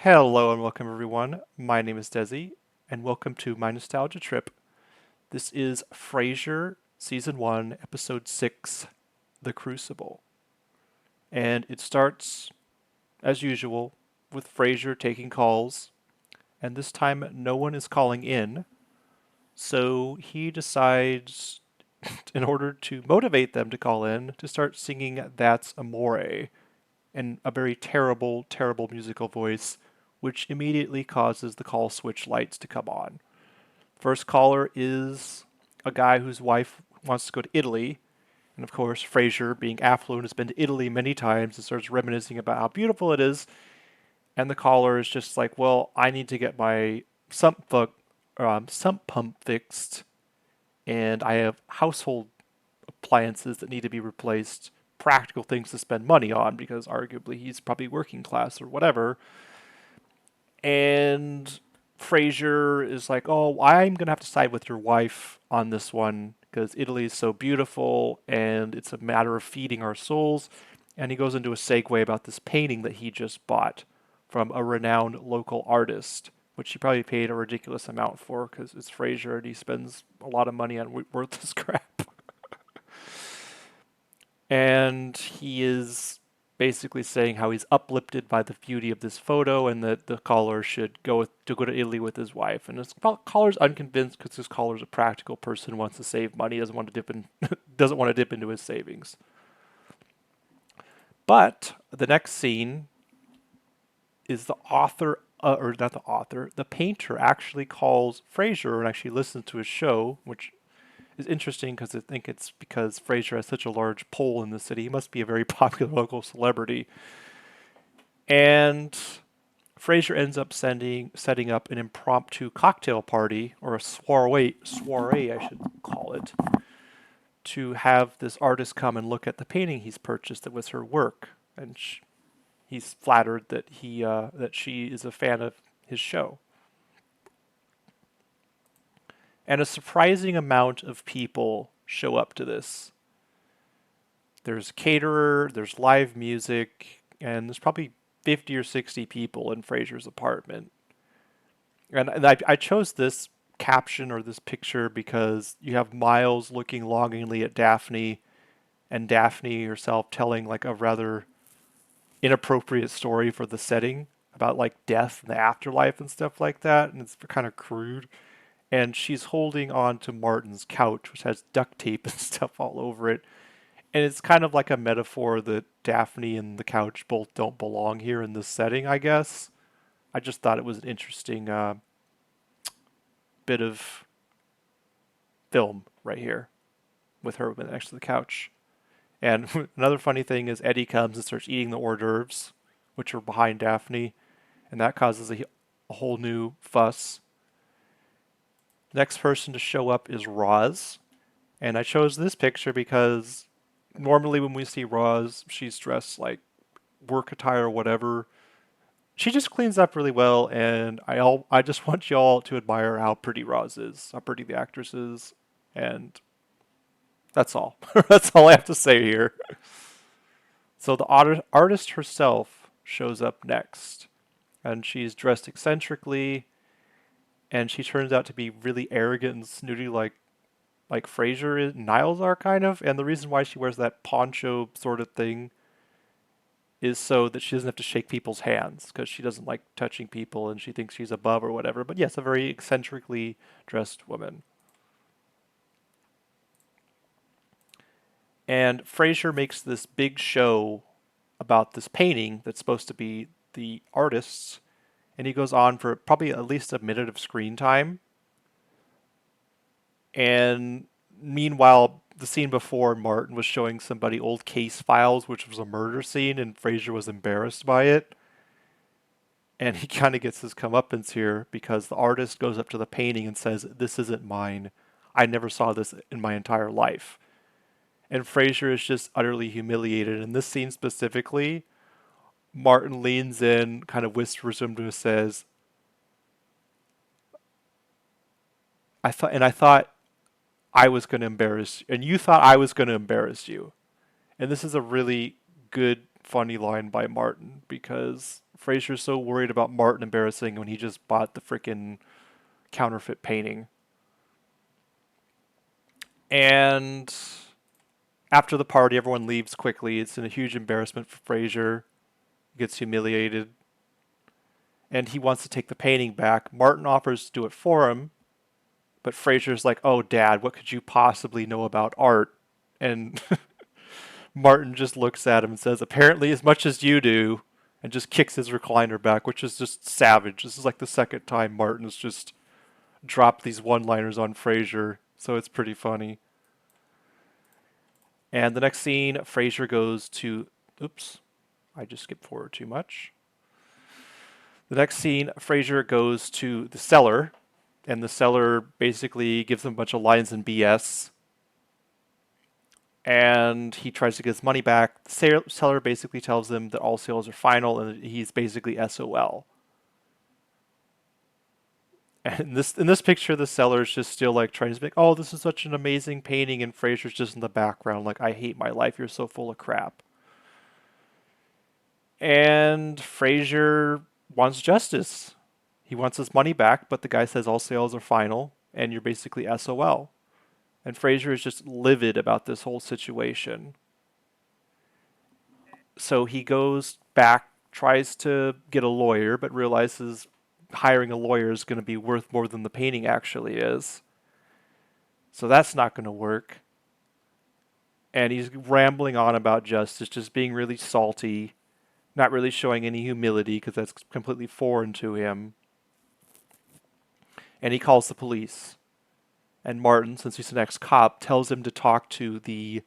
Hello and welcome everyone. My name is Desi, and welcome to my nostalgia trip. This is Frasier Season 1, Episode 6, The Crucible. And it starts, as usual, with Frasier taking calls, and this time no one is calling in, so he decides, in order to motivate them to call in, to start singing That's Amore in a very terrible, terrible musical voice, which immediately causes the call switch lights to come on. First caller is a guy whose wife wants to go to Italy. And of course, Frasier, being affluent, has been to Italy many times and starts reminiscing about how beautiful it is. And the caller is just like, well, I need to get my sump pump fixed, and I have household appliances that need to be replaced, practical things to spend money on because arguably he's probably working class or whatever. And Frasier is like, "Oh, I'm gonna have to side with your wife on this one because Italy is so beautiful and it's a matter of feeding our souls." And he goes into a segue about this painting that he just bought from a renowned local artist, which he probably paid a ridiculous amount for because it's Frasier and he spends a lot of money on worthless crap. And he is basically saying how he's uplifted by the beauty of this photo and that the caller should go to Italy with his wife. And this caller's unconvinced because this caller's a practical person, wants to save money, doesn't want to dip in, doesn't want to dip into his savings. But the next scene is the author, or not the author, the painter actually calls Frasier and actually listens to his show, which is interesting because I think it's because Frasier has such a large pull in the city. He must be a very popular local celebrity. And Frasier ends up setting up an impromptu cocktail party, or a soiree I should call it, to have this artist come and look at the painting he's purchased that was her work. And he's flattered that she is a fan of his show. And a surprising amount of people show up to this. There's a caterer, there's live music, and there's probably 50 or 60 people in Frasier's apartment. And I chose this caption or this picture because you have Miles looking longingly at Daphne, and Daphne herself telling like a rather inappropriate story for the setting about like death and the afterlife and stuff like that, and it's kind of crude. And she's holding on to Martin's couch, which has duct tape and stuff all over it. And it's kind of like a metaphor that Daphne and the couch both don't belong here in this setting, I guess. I just thought it was an interesting bit of film right here with her next to the couch. And another funny thing is Eddie comes and starts eating the hors d'oeuvres, which are behind Daphne, and that causes a whole new fuss. The next person to show up is Roz, and I chose this picture because normally when we see Roz, she's dressed like work attire or whatever. She just cleans up really well, and I just want y'all to admire how pretty Roz is, how pretty the actress is, and that's all. That's all I have to say here. So the artist herself shows up next, and she's dressed eccentrically, and she turns out to be really arrogant and snooty, like Frasier is, Niles are kind of. And the reason why she wears that poncho sort of thing is so that she doesn't have to shake people's hands because she doesn't like touching people and she thinks she's above or whatever. But yes, a very eccentrically dressed woman. And Frasier makes this big show about this painting that's supposed to be the artist's, and he goes on for probably at least a minute of screen time. And meanwhile, the scene before, Martin was showing somebody old case files, which was a murder scene, and Frasier was embarrassed by it. And he kind of gets his comeuppance here because the artist goes up to the painting and says, "This isn't mine. I never saw this in my entire life." And Frasier is just utterly humiliated. In this scene specifically, Martin leans in, kind of whispers him to him, says, I thought I was going to embarrass you, and you thought I was going to embarrass you." And this is a really good, funny line by Martin because Frasier's so worried about Martin embarrassing when he just bought the freaking counterfeit painting. And after the party, everyone leaves quickly. It's a huge embarrassment for Frasier. He gets humiliated. And he wants to take the painting back. Martin offers to do it for him, but Frasier's like, "Oh, Dad, what could you possibly know about art?" And Martin just looks at him and says, "Apparently as much as you do," and just kicks his recliner back, which is just savage. This is like the second time Martin's just dropped these one-liners on Frasier, so it's pretty funny. And the next scene, Frasier goes to, oops, I just skipped forward too much. The next scene, Frasier goes to the cellar, and the seller basically gives him a bunch of lines in BS, and he tries to get his money back. The seller basically tells him that all sales are final, and he's basically SOL. And in this picture, the seller's just still like trying to be like, "Oh, this is such an amazing painting," and Frasier's just in the background like, "I hate my life. You're so full of crap." And Frasier wants justice. He wants his money back, but the guy says all sales are final, and you're basically SOL. And Frasier is just livid about this whole situation. So he goes back, tries to get a lawyer, but realizes hiring a lawyer is going to be worth more than the painting actually is. So that's not going to work. And he's rambling on about justice, just being really salty, not really showing any humility because that's completely foreign to him. And he calls the police. And Martin, since he's an ex-cop, tells him to talk to the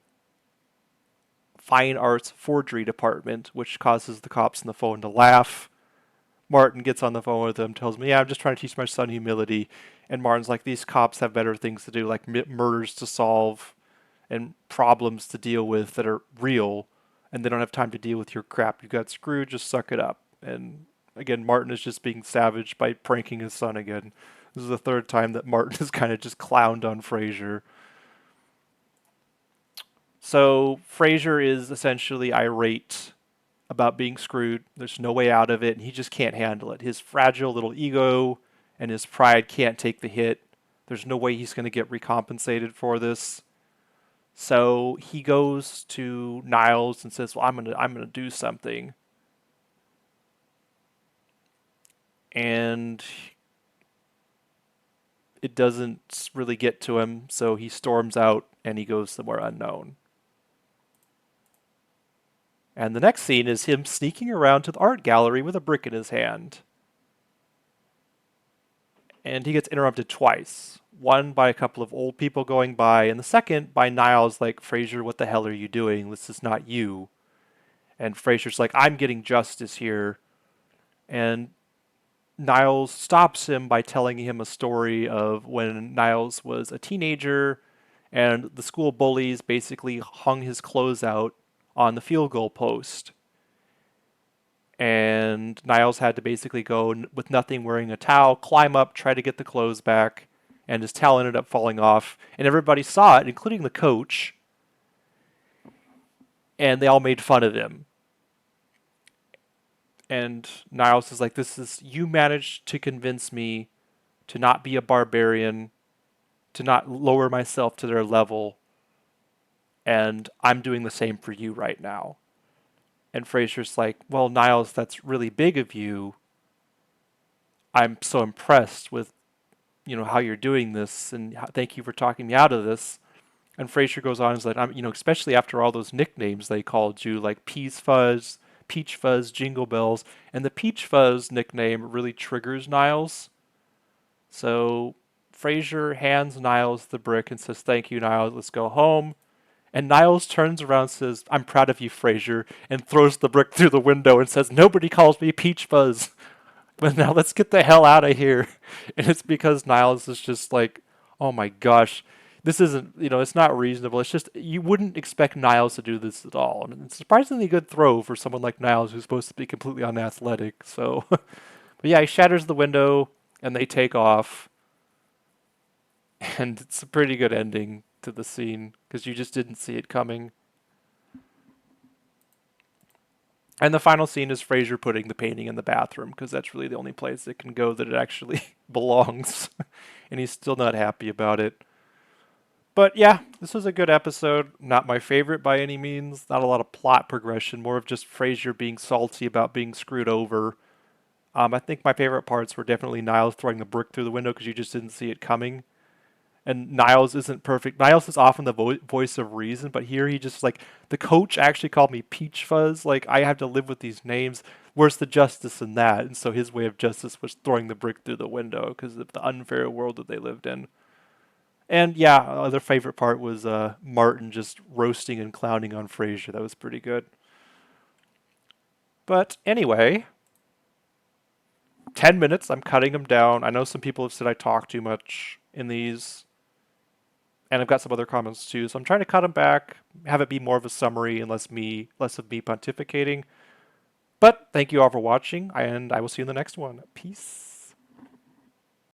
fine arts forgery department, which causes the cops on the phone to laugh. Martin gets on the phone with him, tells me, "Yeah, I'm just trying to teach my son humility." And Martin's like, "These cops have better things to do, like murders to solve and problems to deal with that are real, and they don't have time to deal with your crap. You got screwed, just suck it up." And again, Martin is just being savage by pranking his son again. This is the third time that Martin has kind of just clowned on Frasier. So Frasier is essentially irate about being screwed. There's no way out of it, and he just can't handle it. His fragile little ego and his pride can't take the hit. There's no way he's going to get recompensated for this. So he goes to Niles and says, "Well, I'm gonna do something." And it doesn't really get to him, so he storms out and he goes somewhere unknown. And the next scene is him sneaking around to the art gallery with a brick in his hand. And he gets interrupted twice. One by a couple of old people going by, and the second by Niles like, "Frasier, what the hell are you doing? This is not you." And Frasier's like, "I'm getting justice here." And Niles stops him by telling him a story of when Niles was a teenager and the school bullies basically hung his clothes out on the field goal post. And Niles had to basically go with nothing, wearing a towel, climb up, try to get the clothes back, and his towel ended up falling off. And everybody saw it, including the coach, and they all made fun of him. And Niles is like, "You managed to convince me to not be a barbarian, to not lower myself to their level, and I'm doing the same for you right now." And Frasier's like, "Well, Niles, that's really big of you. I'm so impressed with, how you're doing this, and thank you for talking me out of this." And Frasier goes on and is like, especially after all those nicknames they called you, like Peach Fuzz, Jingle Bells, and the Peach Fuzz nickname really triggers Niles. So Frasier hands Niles the brick and says, "Thank you, Niles. Let's go home." And Niles turns around and says, "I'm proud of you, Frasier," and throws the brick through the window and says, "Nobody calls me Peach Fuzz. But now let's get the hell out of here." And it's because Niles is just like, "Oh my gosh, this isn't, it's not reasonable." It's just, you wouldn't expect Niles to do this at all. And it's a surprisingly good throw for someone like Niles who's supposed to be completely unathletic. So, but yeah, he shatters the window and they take off. And it's a pretty good ending to the scene because you just didn't see it coming. And the final scene is Frasier putting the painting in the bathroom because that's really the only place it can go that it actually belongs. And he's still not happy about it. But yeah, this was a good episode. Not my favorite by any means. Not a lot of plot progression, more of just Frasier being salty about being screwed over. I think my favorite parts were definitely Niles throwing the brick through the window because you just didn't see it coming. And Niles isn't perfect. Niles is often the voice of reason, but here he just like the coach actually called me Peach Fuzz. Like I have to live with these names. Where's the justice in that? And so his way of justice was throwing the brick through the window because of the unfair world that they lived in. And yeah, other favorite part was Martin just roasting and clowning on Frasier. That was pretty good. But anyway, 10 minutes. I'm cutting them down. I know some people have said I talk too much in these, and I've got some other comments too. So I'm trying to cut them back, have it be more of a summary and less of me pontificating. But thank you all for watching, and I will see you in the next one. Peace.